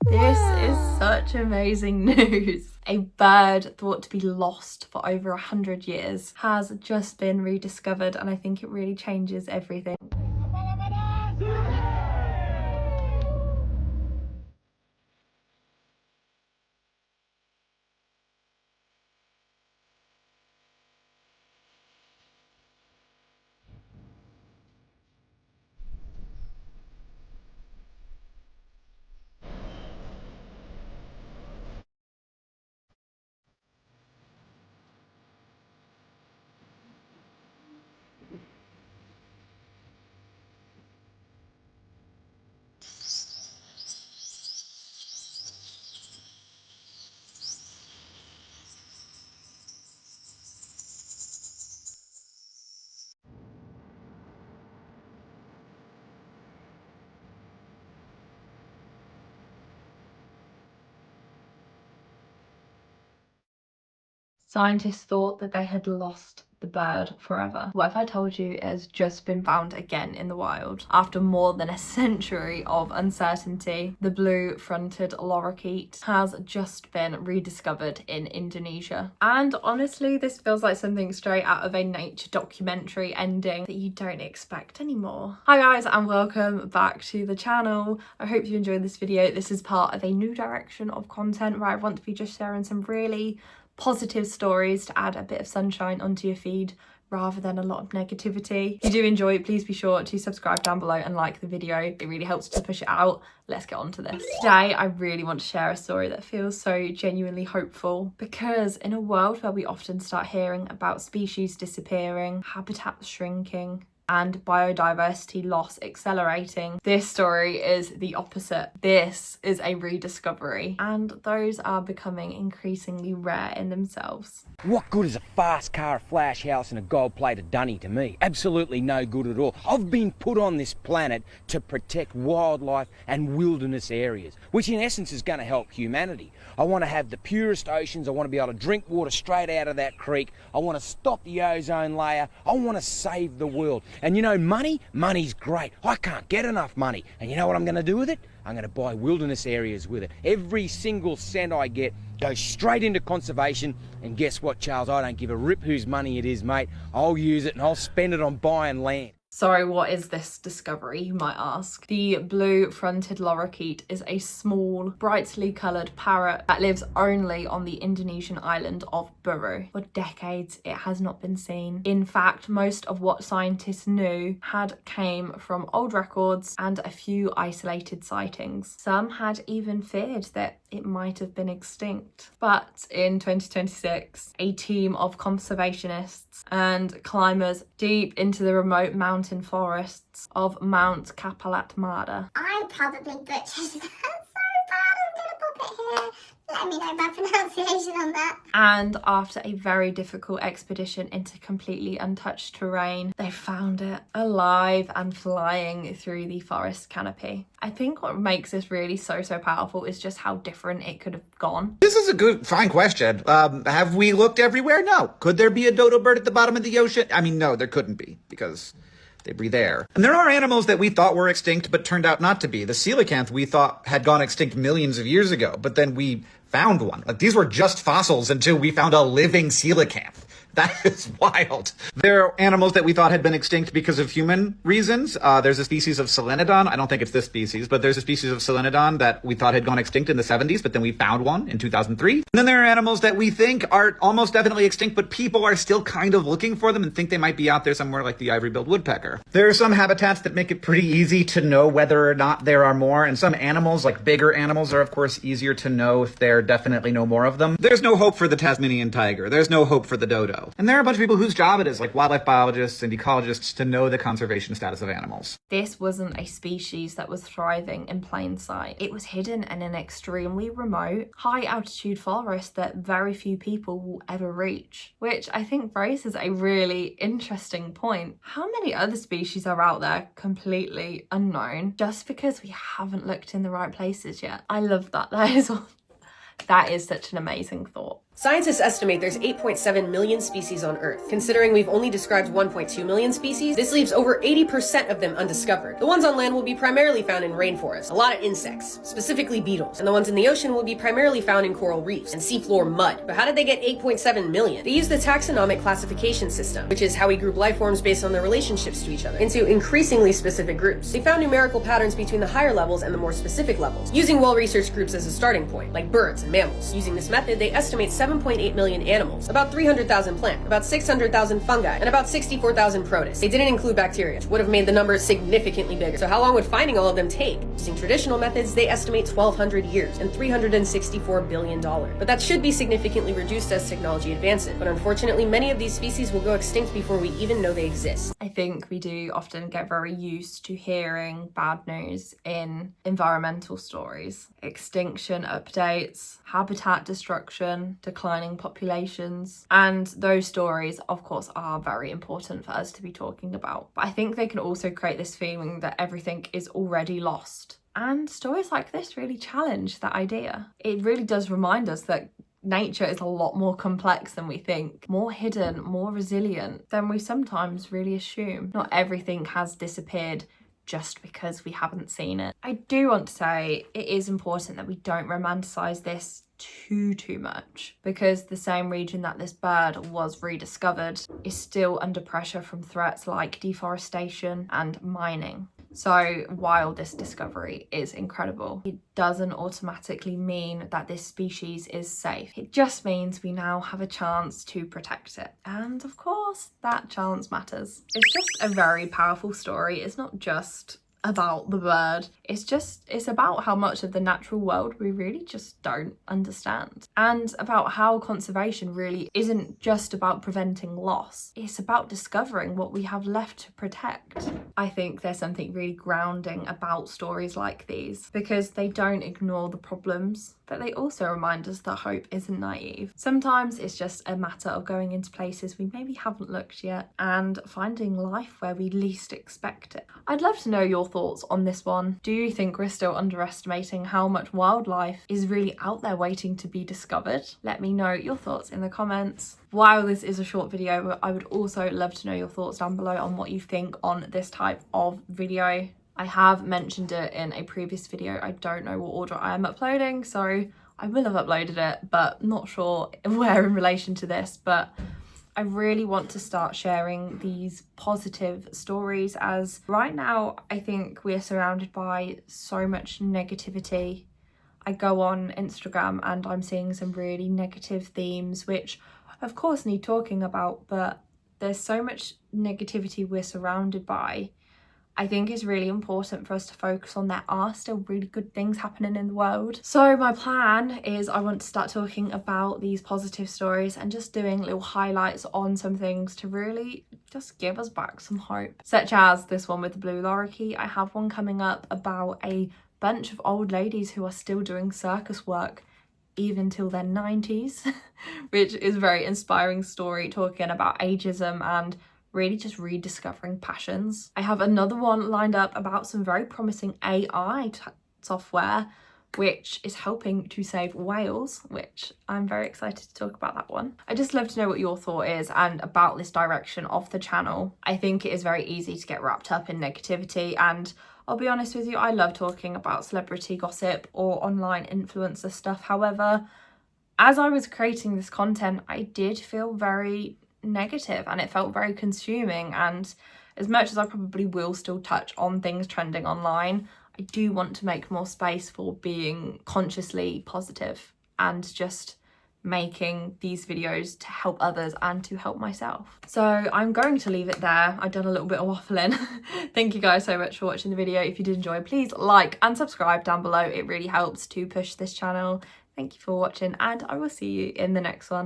This is such amazing news. A bird thought to be lost for over 100 years has just been rediscovered, and I think it really changes everything. Scientists thought that they had lost the bird forever. What if I told you it has just been found again in the wild? After more than a century of uncertainty, the blue-fronted lorikeet has just been rediscovered in Indonesia. And honestly, this feels like something straight out of a nature documentary ending that you don't expect anymore. Hi guys, and welcome back to the channel. I hope you enjoyed this video. This is part of a new direction of content where I want to be just sharing some really positive stories to add a bit of sunshine onto your feed rather than a lot of negativity. If you do enjoy it, please be sure to subscribe down below and like the video. It really helps to push it out. Let's get on to this. Today, I really want to share a story that feels so genuinely hopeful, because in a world where we often start hearing about species disappearing, habitats shrinking, and biodiversity loss accelerating, this story is the opposite. This is a rediscovery, and those are becoming increasingly rare in themselves. What good is a fast car, a flash house and a gold-plated dunny to me? Absolutely no good at all. I've been put on this planet to protect wildlife and wilderness areas, which in essence is going to help humanity. I want to have the purest oceans. I want to be able to drink water straight out of that creek. I want to stop the ozone layer. I want to save the world. And you know, money's great. I can't get enough money. And you know what I'm going to do with it? I'm going to buy wilderness areas with it. Every single cent I get goes straight into conservation. And guess what, Charles? I don't give a rip whose money it is, mate. I'll use it and I'll spend it on buying land. So what is this discovery, you might ask? The blue-fronted lorikeet is a small, brightly coloured parrot that lives only on the Indonesian island of Buru. For decades, it has not been seen. In fact, most of what scientists knew came from old records and a few isolated sightings. Some had even feared that it might have been extinct. But in 2026, a team of conservationists and climbers deep into the remote mountain forests of Mount Kapalat-Mada. I probably butchered that so bad. I'm gonna pop it here. Let me know my pronunciation on that. And after a very difficult expedition into completely untouched terrain, they found it alive and flying through the forest canopy. I think what makes this really so powerful is just how different it could have gone. This is a fine question. Have we looked everywhere? No. Could there be a dodo bird at the bottom of the ocean? I mean, no, there couldn't be, because they breathe air. And there are animals that we thought were extinct, but turned out not to be. The coelacanth we thought had gone extinct millions of years ago, but then we found one. Like, these were just fossils until we found a living coelacanth. That is wild. There are animals that we thought had been extinct because of human reasons. There's a species of Solenodon. I don't think it's this species, but there's a species of Solenodon that we thought had gone extinct in the 70s, but then we found one in 2003. And then there are animals that we think are almost definitely extinct, but people are still kind of looking for them and think they might be out there somewhere, like the ivory-billed woodpecker. There are some habitats that make it pretty easy to know whether or not there are more, and some animals, like bigger animals, are of course easier to know if there are definitely no more of them. There's no hope for the Tasmanian tiger. There's no hope for the dodo. And there are a bunch of people whose job it is, like wildlife biologists and ecologists, to know the conservation status of animals. This wasn't a species that was thriving in plain sight. It was hidden in an extremely remote, high-altitude forest that very few people will ever reach, which I think raises a really interesting point. How many other species are out there completely unknown just because we haven't looked in the right places yet? I love that. That is such an amazing thought. Scientists estimate there's 8.7 million species on Earth. Considering we've only described 1.2 million species, this leaves over 80% of them undiscovered. The ones on land will be primarily found in rainforests, a lot of insects, specifically beetles, and the ones in the ocean will be primarily found in coral reefs and seafloor mud. But how did they get 8.7 million? They used the taxonomic classification system, which is how we group life forms based on their relationships to each other, into increasingly specific groups. They found numerical patterns between the higher levels and the more specific levels, using well-researched groups as a starting point, like birds and mammals. Using this method, they estimate 7.8 million animals, about 300,000 plants, about 600,000 fungi, and about 64,000 protists. They didn't include bacteria, which would have made the number significantly bigger. So how long would finding all of them take? Using traditional methods, they estimate 1,200 years and $364 billion. But that should be significantly reduced as technology advances. But unfortunately, many of these species will go extinct before we even know they exist. I think we do often get very used to hearing bad news in environmental stories. Extinction updates, habitat destruction, declining populations, and those stories of course are very important for us to be talking about. But I think they can also create this feeling that everything is already lost. And stories like this really challenge that idea. It really does remind us that nature is a lot more complex than we think, more hidden, more resilient than we sometimes really assume. Not everything has disappeared just because we haven't seen it. I do want to say it is important that we don't romanticize this too much, because the same region that this bird was rediscovered is still under pressure from threats like deforestation and mining. So while this discovery is incredible, it doesn't automatically mean that this species is safe. It just means we now have a chance to protect it. And of course, that chance matters. It's just a very powerful story. It's not just about the bird. It's about how much of the natural world we really just don't understand, and about how conservation really isn't just about preventing loss. It's about discovering what we have left to protect. I think there's something really grounding about stories like these, because they don't ignore the problems, but they also remind us that hope isn't naive. Sometimes it's just a matter of going into places we maybe haven't looked yet and finding life where we least expect it. I'd love to know your thoughts on this one. Do you think we're still underestimating how much wildlife is really out there waiting to be discovered? Let me know your thoughts in the comments. While this is a short video, I would also love to know your thoughts down below on what you think on this type of video. I have mentioned it in a previous video. I don't know what order I am uploading, so I will have uploaded it, but not sure where in relation to this. But I really want to start sharing these positive stories, as right now I think we're surrounded by so much negativity. I go on Instagram and I'm seeing some really negative themes, which of course need talking about, but there's so much negativity we're surrounded by. I think it's really important for us to focus on there are still really good things happening in the world. So my plan is I want to start talking about these positive stories and just doing little highlights on some things to really just give us back some hope. Such as this one with the blue lorikeet. I have one coming up about a bunch of old ladies who are still doing circus work even till their 90s, which is a very inspiring story talking about ageism and really just rediscovering passions. I have another one lined up about some very promising AI software which is helping to save whales, which I'm very excited to talk about that one. I just love to know what your thought is and about this direction of the channel. I think it is very easy to get wrapped up in negativity, and I'll be honest with you, I love talking about celebrity gossip or online influencer stuff. However, as I was creating this content, I did feel very negative and it felt very consuming, and as much as I probably will still touch on things trending online, I do want to make more space for being consciously positive and just making these videos to help others and to help myself. So I'm going to leave it there. I've done a little bit of waffling. Thank you guys so much for watching the video. If you did enjoy, please like and subscribe down below. It really helps to push this channel. Thank you for watching, and I will see you in the next one.